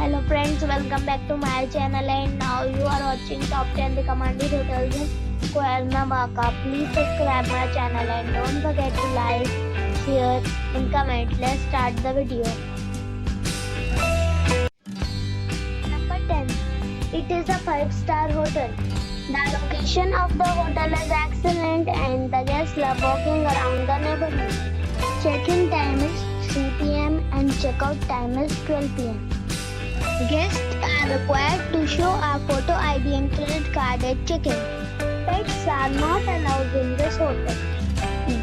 Hello friends, welcome back to my channel and now you are watching top 10 recommended hotels in Cuernavaca. Please subscribe my channel and don't forget to like, share and comment. Let's start the video. Number 10. It is a 5-star hotel. The location of the hotel is excellent and the guests love walking around the neighborhood. Check-in time is 3 p.m. and check-out time is 12 p.m. Guests are required to show a photo ID and credit card at check-in. Pets are not allowed in this hotel.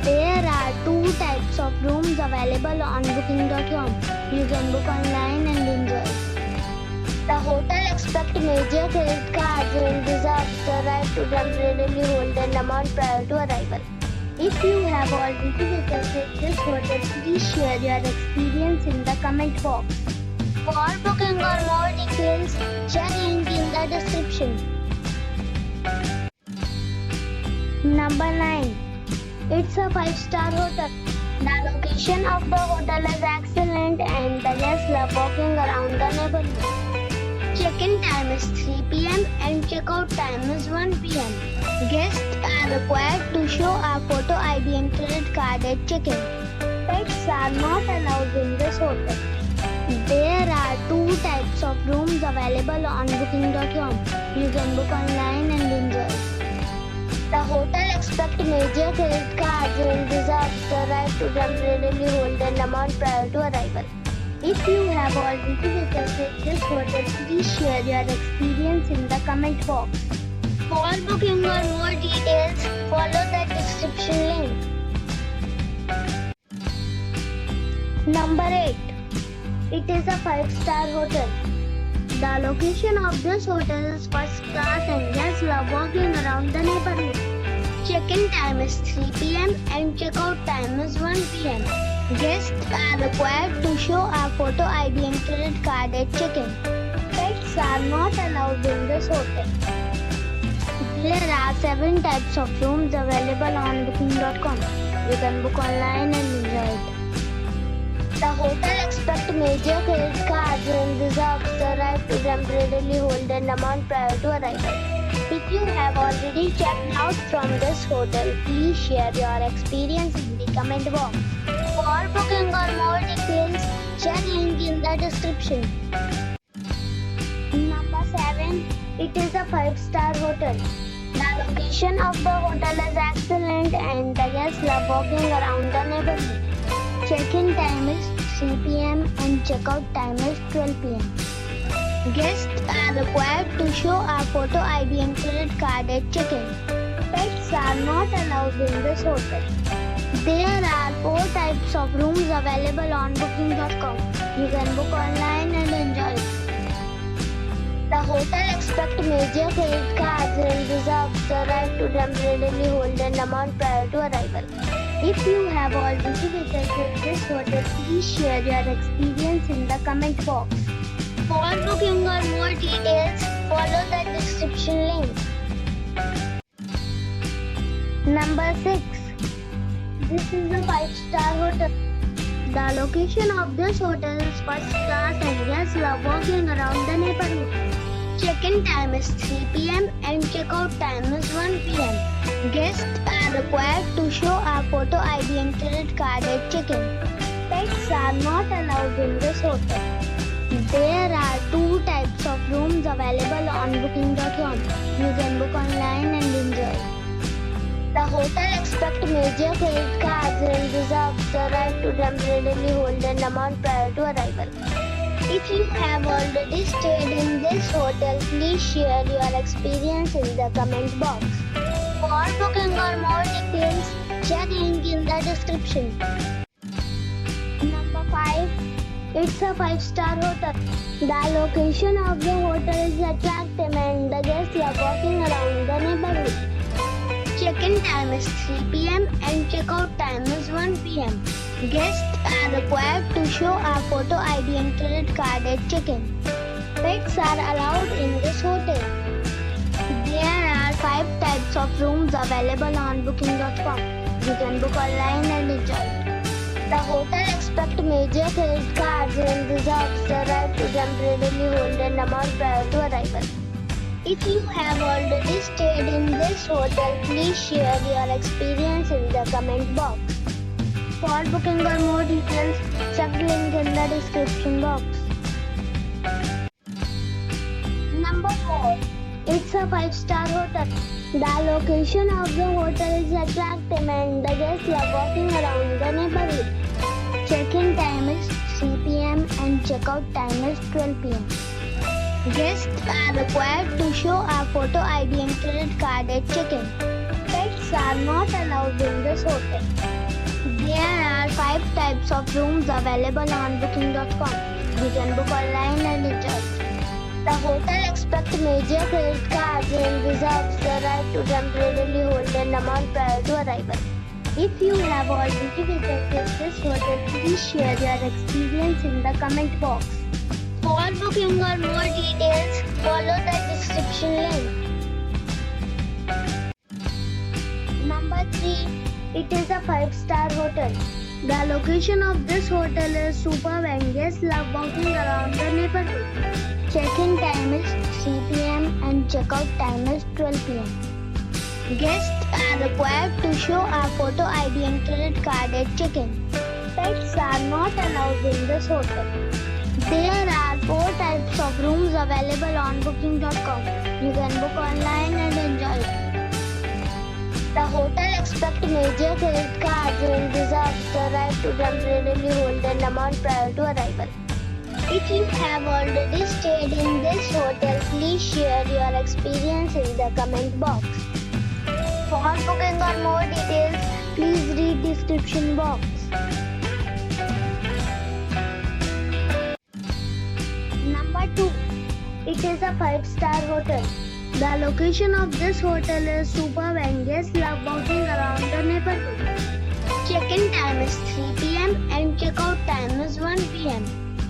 There are 2 types of rooms available on booking.com. You can book online and enjoy. The hotel expects major credit cards and reserves the right to temporarily hold an amount prior to arrival. If you have already visited this hotel, please share your experience in the comment box. For booking or more details, check link in the description. Number 9. It's a 5-star hotel. The location of the hotel is excellent and the guests love walking around the neighborhood. Check-in time is 3 p.m. and check-out time is 1 p.m. Guests are required to show a photo ID and credit card at check-in. Pets are not allowed in this hotel. There are 2 types of rooms available on booking.com. You can book online and enjoy. The hotel expects major credit cards and reserves the right to temporarily hold an amount prior to arrival. If you have already visited this hotel, please share your experience in the comment box. For booking or more details, follow the description link. Number 8. It is a 5-star hotel. The location of this hotel is first class and guests love walking around the neighborhood. Check-in time is 3 p.m. and check-out time is 1 p.m. Guests are required to show a photo ID and credit card at check-in. Pets are not allowed in this hotel. There are 7 types of rooms available on booking.com. You can book online and enjoy it. The hotel expects major credit cards and reserves the right to temporarily hold an amount prior to arrival. If you have already checked out from this hotel, please share your experience in the comment box. For booking or more details, check link in the description. Number 7. It is a 5-star hotel. The location of the hotel is excellent and the guests love walking around the neighborhood. Check-in time is 3 p.m. and check-out time is 12 p.m. Guests are required to show a photo ID and credit card at check-in. Pets are not allowed in this hotel. There are 4 types of rooms available on booking.com. You can book online and enjoy it. The hotel expects major credit cards and reserves the right to temporarily hold an amount prior to arrival. If you have already visited this hotel, please share your experience in the comment box. For booking or more details, follow the description link. Number 6. This is a 5-star hotel. The location of this hotel is first class and guests love walking around the neighborhood. Check-in time is 3 p.m. and check-out time is 1 p.m. Guests are required to show a photo ID and credit card at check-in. Pets are not allowed in this hotel. There are 2 types of rooms available on booking.com. You can book online and enjoy. The hotel expects major credit cards and reserves the right to temporarily hold an amount prior to arrival. If you have already stayed in this hotel, please share your experience in the comment box. For booking or more details, check link in the description. Number 5. It's a 5-star hotel. The location of the hotel is attractive and the guests love walking around the neighborhood. Check-in time is 3 p.m. and check-out time is 1 p.m. Guests are required to show a photo ID and credit card at check-in. Pets are allowed in this hotel. There are 5 types of rooms available on booking.com. You can book online and enjoy it. The hotel expects major credit cards and reserves the right to temporarily hold an amount prior to arrival. If you have already stayed in this hotel, please share your experience in the comment box. For booking or more details, check the link in the description box. Number 4. It's a 5-star hotel. The location of the hotel is attractive and the guests love walking around the neighborhood. Check-in time is 3 p.m. and check-out time is 12 p.m. Guests are required to show a photo ID and credit card at check-in. Pets are not allowed in this hotel. There are 5 types of rooms available on booking.com. You can book online and enjoy. The hotel accepts major credit cards and reserves the right to temporarily hold an amount prior to arrival. If you have already visited this hotel, please share your experience in the comment box. For booking or more details, follow the description link. Number 3. It is a 5-star hotel. The location of this hotel is superb and guests love walking around the neighborhood. Check-in time is 3 p.m. and check-out time is 12 p.m. Guests are required to show a photo ID and credit card at check-in. Pets are not allowed in this hotel. There are 4 types of rooms available on booking.com. You can book online and enjoy it. The hotel accepts major credit cards and reserves the right to temporarily hold an amount prior to arrival. If you have already stayed in this hotel, please share your experience in the comment box. For booking or more details, please read description box. Number 2. It is a 5-star hotel. The location of this hotel is superb and guests love walking around the neighborhood. Check-in time is 3 p.m. and check-out time is 1 p.m.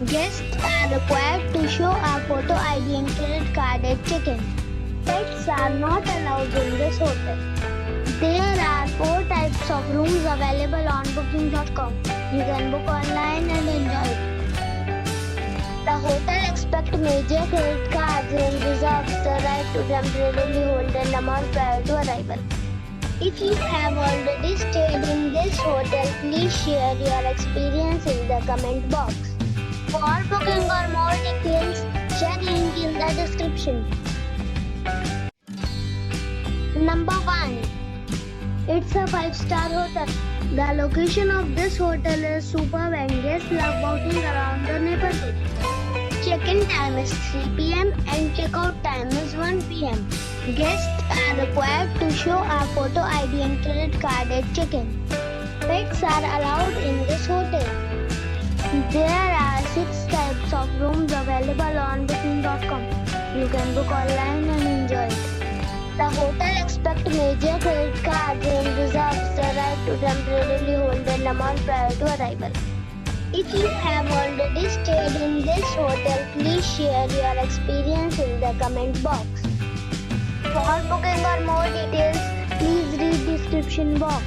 Guests are required to show a photo ID and credit card at check-in. Pets are not allowed in this hotel. There are 4 types of rooms available on booking.com. You can book online and enjoy it. The hotel accepts major credit cards and reserves the right to temporarily hold an amount prior to arrival. If you have already stayed in this hotel, please share your experience in the comment box. For booking or more details, check link in the description. Number 1. It's a 5-star hotel. The location of this hotel is superb and guests love walking around the neighborhood. Check-in time is 3 p.m. and check-out time is 1 p.m. Guests are required to show a photo ID and credit card at check-in. Pets are allowed in this hotel. There are 6 types of rooms available on booking.com. You can book online and enjoy it. The hotel accepts major credit cards and reserves the right to temporarily hold an amount prior to arrival. If you have already stayed in this hotel, please share your experience in the comment box. For booking or more details, please read description box.